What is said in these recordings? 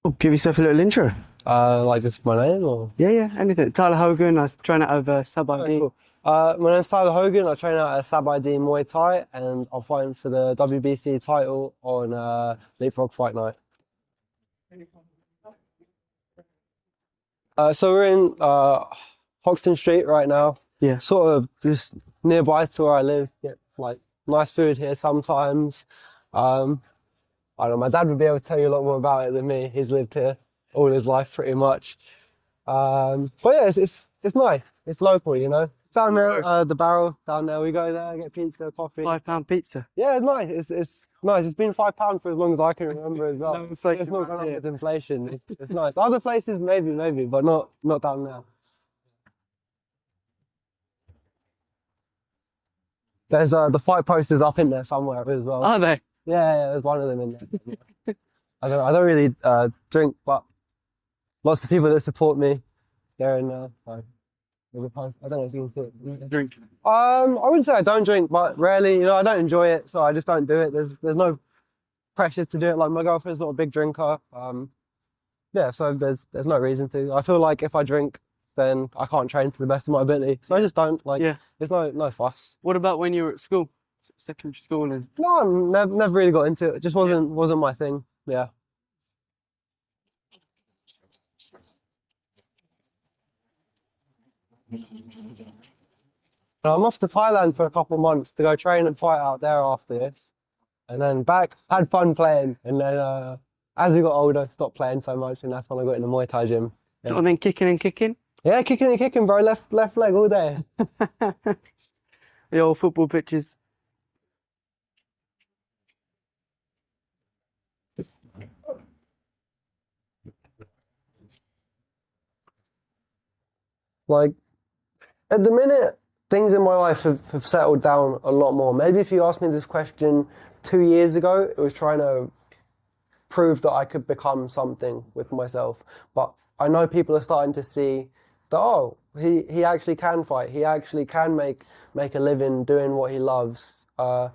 Oh, give yourself a little intro. Like just my name or? Yeah, anything. Tyler Hogan, I train out of Sub Oh, ID. cool. My name's Tyler Hogan. I train out at Sab ID Muay Thai, and I'm fighting for the WBC title on LeapFrog Fight Night. So we're in Hoxton Street right now. Yeah. Sort of just nearby to where I live. Get like nice food here sometimes. I don't know. My dad would be able to tell you a lot more about it than me. He's lived here all his life pretty much. But yeah, it's nice. It's local, you know. Down there, the barrel down there. We go there, get pizza, coffee. £5 pizza. Yeah, it's nice. It's nice. It's been £5 for as long as I can remember as well. No inflation It's not right gone up here. with inflation. It's nice. Other places maybe, but not down there. There's the fight posters up in there somewhere as well. Are they? Yeah, there's one of them in there. I don't really drink, but lots of people that support me, they're in there. So I don't know if you can see it. Drink. I wouldn't say I don't drink, but rarely, you know, I don't enjoy it, so I just don't do it. There's no pressure to do it. Like my girlfriend's not a big drinker. Yeah, so there's no reason to. I feel like if I drink, then I can't train to the best of my ability. So I just don't like. Yeah. There's no fuss. What about when you were at school? Secondary school and No, I never really got into it. It just wasn't my thing. Yeah. I'm off to Thailand for a couple of months to go train and fight out there after this. And then back, had fun playing. And then as we got older, stopped playing so much. And that's when I got in the Muay Thai gym. Yeah, and then kicking and kicking. yeah, kicking and kicking, bro. Left leg all day. The old football pitches. Like, at the minute, things in my life have settled down a lot more. Maybe if you asked me this question 2 years ago, it was trying to prove that I could become something with myself. But I know people are starting to see that, oh, he actually can fight. He actually can make a living doing what he loves. 2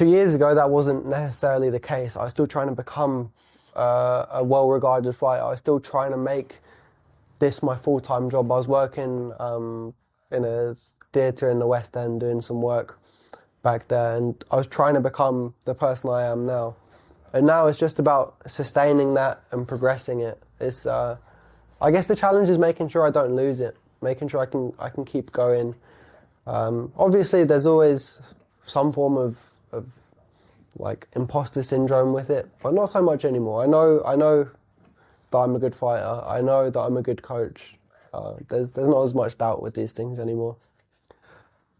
years ago, that wasn't necessarily the case. I was still trying to become a well-regarded fighter. I was still trying to make this my full-time job. I was working in a theatre in the West End doing some work back there, and I was trying to become the person I am now. And now it's just about sustaining that and progressing it. It's I guess the challenge is making sure I don't lose it, making sure I can keep going. Obviously, there's always some form of like imposter syndrome with it, but not so much anymore. I know that I'm a good fighter. I know that I'm a good coach. There's not as much doubt with these things anymore.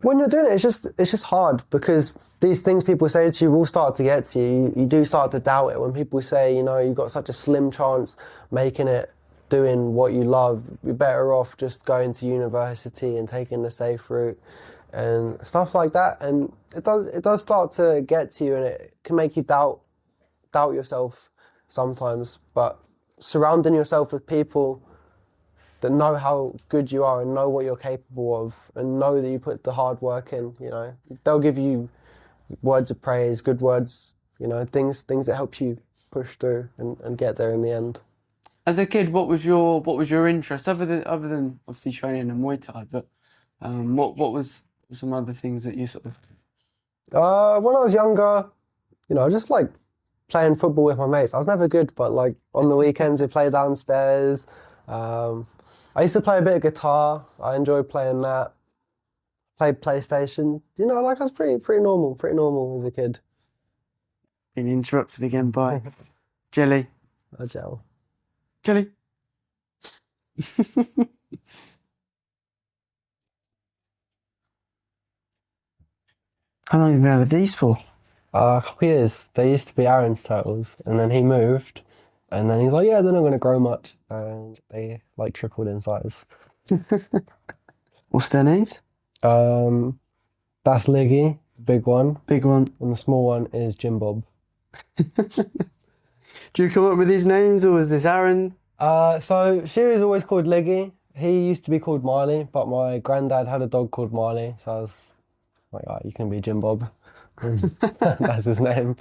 When you're doing it, it's just hard because these things people say to you will start to get to you. You do start to doubt it when people say, you know, you've got such a slim chance making it doing what you love. You're better off just going to university and taking the safe route and stuff like that. And it does start to get to you, and it can make you doubt yourself sometimes. But surrounding yourself with people that know how good you are and know what you're capable of and know that you put the hard work in, you know, they'll give you words of praise, good words, you know, things that help you push through and get there in the end. As a kid, what was your interest other than obviously training in Muay Thai? But what was some other things that you sort of? When I was younger, you know, just like playing football with my mates. I was never good, but like on the weekends we play downstairs. I used to play a bit of guitar. I enjoyed playing that. Played PlayStation. You know, like I was pretty normal as a kid. Being interrupted again by Jelly. A gel. Jelly. How long have you been out of these for? A couple of years. They used to be Aaron's turtles, and then he moved, and then he's like, yeah, they're not going to grow much, and they like tripled in size. What's their names? That's Liggy, big one, Big one. and the small one is Jim Bob. Do you come up with these names, or was this Aaron? So Sherry's always called Liggy. He used to be called Marley, but my granddad had a dog called Marley, so I was like, all right, you can be Jim Bob. That's his name.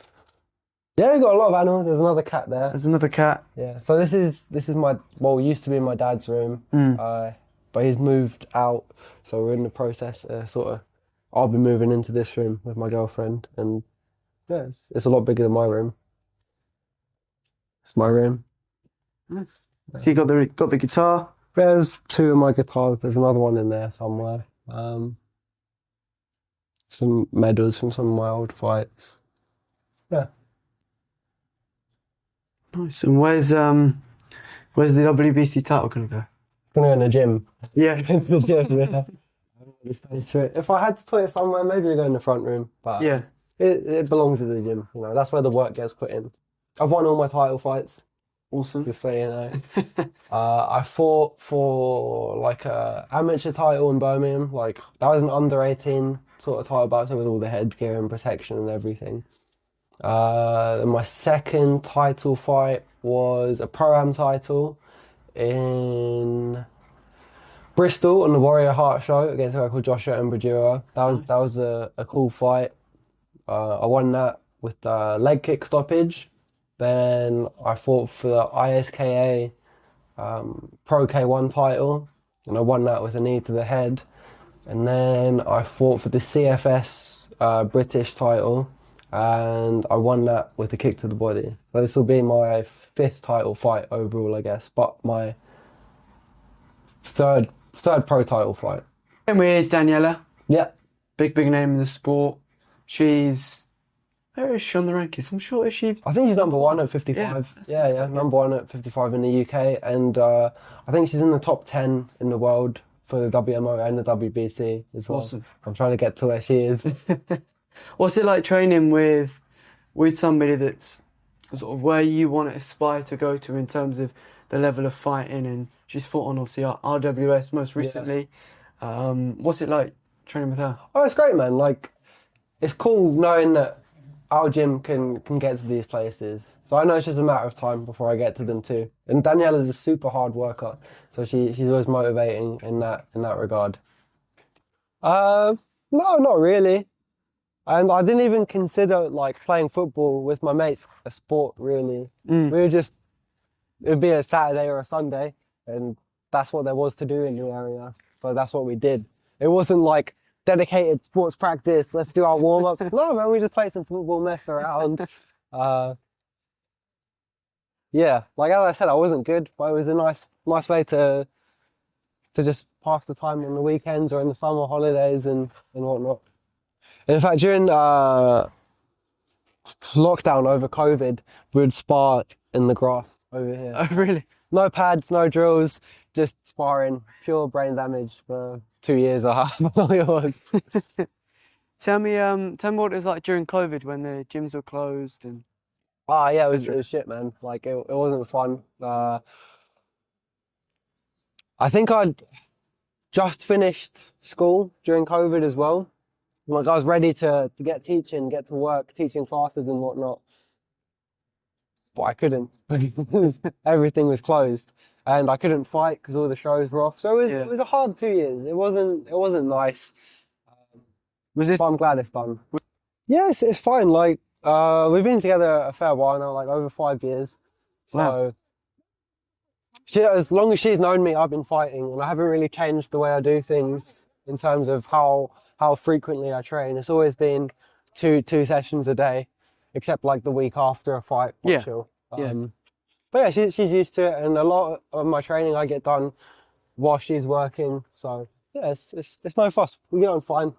Yeah, we got a lot of animals. There's another cat there. There's another cat. Yeah. So this is my, well, it used to be my dad's room, but he's moved out. So we're in the process, I'll be moving into this room with my girlfriend, and yeah, it's a lot bigger than my room. It's my room. Nice. So you got the guitar. There's two of my guitars. There's another one in there somewhere. Some medals from some of my old fights. Yeah. Nice. And where's the WBC title gonna go? I'm gonna go in the gym. Yeah. The gym, yeah. If I had to put it somewhere, maybe I'd go in the front room. But Yeah. it belongs to the gym. You know, that's where the work gets put in. I've won all my title fights. Awesome. Just so you know. I fought for like a amateur title in Birmingham. Like that was an under 18 sort of title battle with all the headgear and protection and everything. My second title fight was a Pro-Am title in Bristol on the Warrior Heart show against a guy called Joshua Embradura. That was a cool fight. I won that with the leg kick stoppage. Then I fought for the ISKA Pro K1 title, and I won that with a knee to the head. And then I fought for the CFS British title, and I won that with a kick to the body. So this will be my 5th title fight overall, I guess, but my third pro title fight. And with Daniela. Yeah. Big name in the sport. Where is she on the rankings? I'm sure, is she? I think she's number 1 at 55. Yeah, number 1 at 55 in the UK, and I think she's in the top 10 in the world for the WMO and the WBC as well. Awesome. I'm trying to get to where she is. What's it like training with somebody that's sort of where you want to aspire to go to in terms of the level of fighting? And she's fought on obviously RWS most recently. Yeah. What's it like training with her? Oh, it's great, man. Like, it's cool knowing that our gym can get to these places. So I know it's just a matter of time before I get to them too. And Daniela's a super hard worker, so she's always motivating in that regard. No, not really. And I didn't even consider like playing football with my mates a sport really. It'd be a Saturday or a Sunday, and that's what there was to do in the area. So that's what we did. It wasn't like dedicated sports practice, let's do our warm-ups. No, man, we just played some football, messed around. Yeah, like as I said, I wasn't good, but it was a nice way to just pass the time on the weekends or in the summer holidays and whatnot. In fact, during lockdown over COVID, we would spar in the grass over here. Oh, really? No pads, no drills, just sparring, pure brain damage for 2 years or half. Tell me what it was like during COVID when the gyms were closed and. Yeah, it was shit, man. Like it wasn't fun. I think I'd just finished school during COVID as well. Like I was ready to get to work, teaching classes and whatnot. But I couldn't. Everything was closed, and I couldn't fight because all the shows were off. So it was a hard 2 years. It wasn't nice. But I'm glad it's done. Yeah, it's fine. Like we've been together a fair while now, like over 5 years. So as long as she's known me, I've been fighting, and I haven't really changed the way I do things in terms of how frequently I train. It's always been two sessions a day, except like the week after a fight. Chill. But yeah, she's used to it, and a lot of my training I get done while she's working. So yeah, it's no fuss. We get on fine.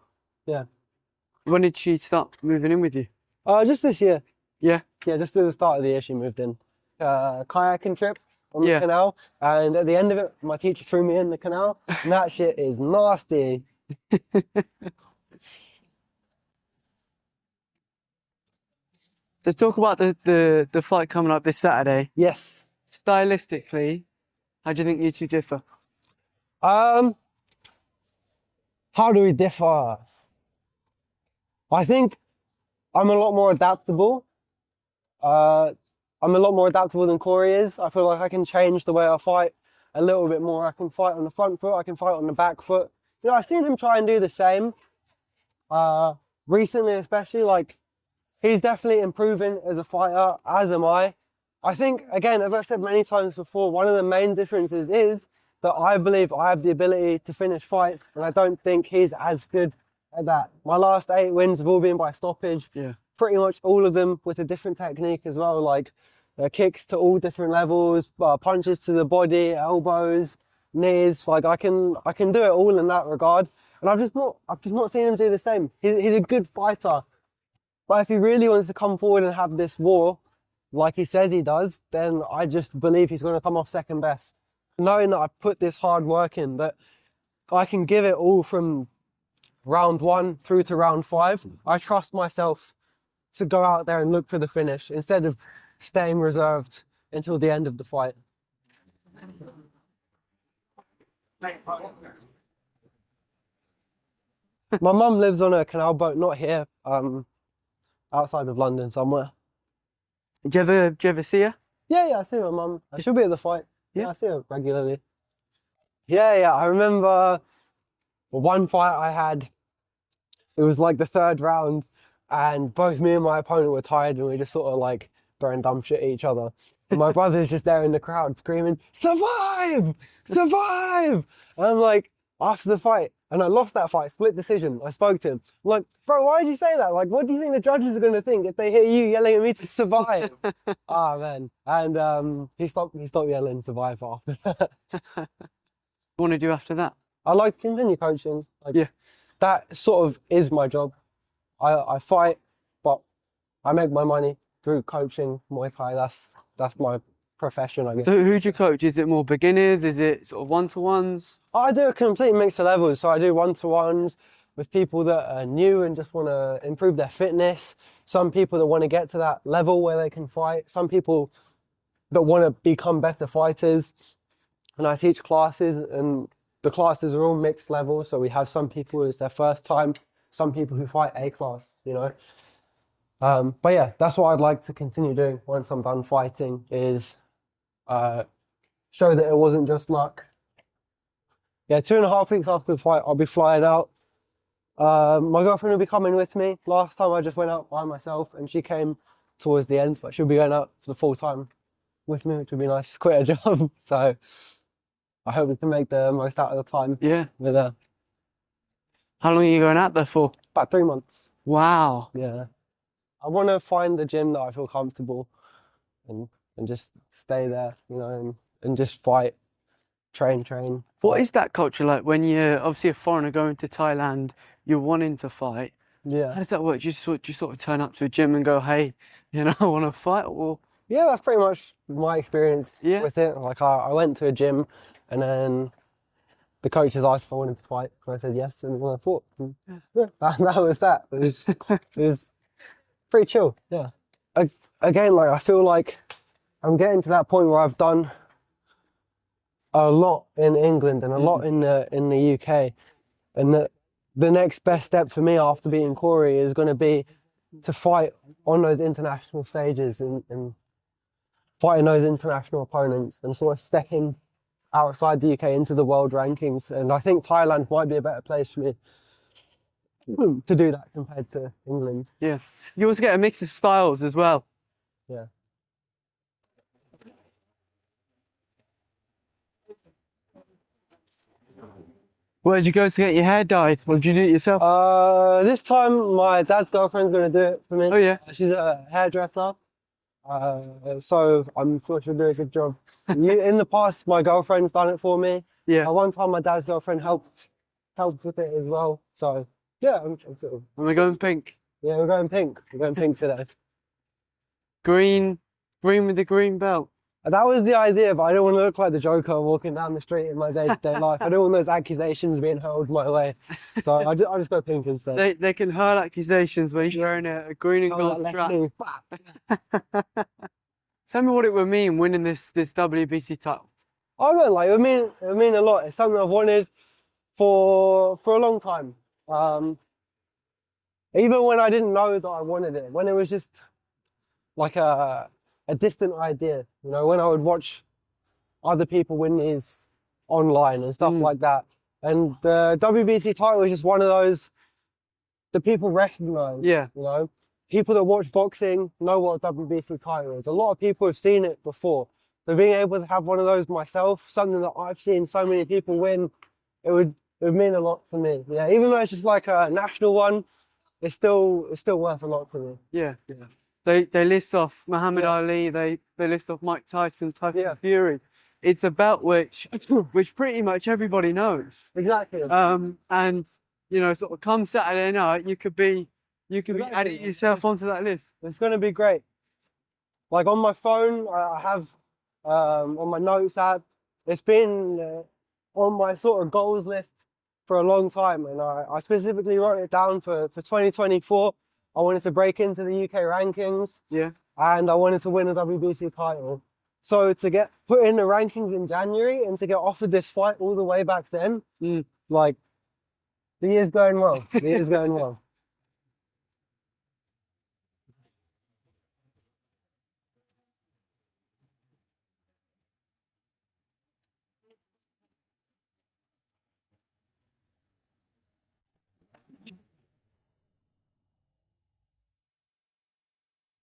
Yeah. When did she start moving in with you? Just this year. Yeah. Yeah, just at the start of the year she moved in. Kayaking trip on the canal, and at the end of it, my teacher threw me in the canal, and that shit is nasty. Let's talk about the fight coming up this Saturday. Yes. Stylistically, how do you think you two differ? How do we differ? I think I'm a lot more adaptable. I'm a lot more adaptable than Corey is. I feel like I can change the way I fight a little bit more. I can fight on the front foot, I can fight on the back foot. You know, I've seen him try and do the same. Recently, especially, like, he's definitely improving as a fighter, as am I. I think, again, as I've said many times before, one of the main differences is that I believe I have the ability to finish fights, and I don't think he's as good at that. My last 8 wins have all been by stoppage. Yeah. Pretty much all of them with a different technique as well, like kicks to all different levels, punches to the body, elbows, knees. Like I can do it all in that regard, and I've just not seen him do the same. He's a good fighter, but if he really wants to come forward and have this war, like he says he does, then I just believe he's going to come off second best. Knowing that I put this hard work in, that I can give it all from round 1 through to round 5, I trust myself to go out there and look for the finish instead of staying reserved until the end of the fight. My mum lives on a canal boat, not here, outside of London somewhere. Do you ever see her? Yeah, I see my mum. She'll be at the fight. Yeah. Yeah, I see her regularly. Yeah, I remember one fight I had, it was like the 3rd round, and both me and my opponent were tired, and we just sort of like throwing dumb shit at each other. And my brother's just there in the crowd screaming, "Survive! Survive!" And I'm like, after the fight, and I lost that fight, split decision, I spoke to him. I'm like, "Bro, why did you say that? Like, what do you think the judges are going to think if they hear you yelling at me to survive?" Ah, man. And he stopped yelling "survive" after that. What do you want to do after that? I like to continue coaching. Like, Yeah. That sort of is my job. I fight, but I make my money through coaching Muay Thai. That's my profession, I guess. So who do you coach? Is it more beginners? Is it sort of one-to-ones? I do a complete mix of levels. So I do one-to-ones with people that are new and just want to improve their fitness. Some people that want to get to that level where they can fight. Some people that want to become better fighters. And I teach classes, and the classes are all mixed levels. So we have some people it's their first time, some people who fight A class, you know. But yeah, that's what I'd like to continue doing once I'm done fighting, is show that it wasn't just luck. Yeah, 2.5 weeks after the fight, I'll be flying out. My girlfriend will be coming with me. Last time I just went out by myself, and she came towards the end, but she'll be going out for the full time with me, which would be nice. She's quit her job, so I hope we can make the most out of the time with her. How long are you going out there for? About 3 months. Wow. Yeah. I want to find the gym that I feel comfortable and just stay there, you know, and just fight, train. What is that culture like when you're obviously a foreigner going to Thailand, you're wanting to fight? Yeah. How does that work? Do you sort of turn up to a gym and go, "Hey, you know, I want to fight"? Or Yeah, that's pretty much my experience Yeah. with it. Like I went to a gym, and then the coaches asked if I wanted to fight, and I said yes, and I fought. And yeah, that was that. It was pretty chill. Yeah. Again, like I feel like I'm getting to that point where I've done a lot in England and a lot in the UK, and the next best step for me after beating Corey is going to be to fight on those international stages and fighting those international opponents and sort of stepping outside the UK into the world rankings. And I think Thailand might be a better place for me to do that compared to England. yeah, you also get a mix of styles as well. Yeah. Where did you go to get your hair dyed? Or did you do it yourself? This time my dad's girlfriend's going to do it for me. Oh yeah. She's a hairdresser. So I'm sure she'll do a good job. In the past, my girlfriend's done it for me. Yeah. One time my dad's girlfriend helped with it as well. So yeah, I'm sort of, And we're going pink. yeah, we're going pink. We're going pink today. Green with the green belt. That was the idea, but I don't want to look like the Joker walking down the street in my day-to-day life. I don't want those accusations being hurled my way. So I just go pink instead. They can hurl accusations when you're wearing a green and gold strap. Tell me what it would mean winning this WBC title. I don't like it. It mean a lot. It's something I've wanted for a long time. Even when I didn't know that I wanted it, when it was just like a distant idea, you know, when I would watch other people win these online and stuff like that. And the WBC title was just one of those that people recognize. Yeah. You know, people that watch boxing know what a WBC title is. A lot of people have seen it before. So being able to have one of those myself, something that I've seen so many people win, it would mean a lot to me. Yeah, even though it's just like a national one, it's still worth a lot to me. Yeah, yeah. They list off Muhammad Ali. They list off Mike Tyson, Tyson Fury. It's about which pretty much everybody knows. Exactly. And you know, sort of come Saturday night, you could be adding yourself onto that list. It's going to be great. Like on my phone, I have on my notes app. It's been on my sort of goals list for a long time, and I specifically wrote it down for 2024. I wanted to break into the UK rankings. Yeah. And I wanted to win a WBC title. So to get put in the rankings in January and to get offered this fight all the way back then, like, the year's going well. The year's going well.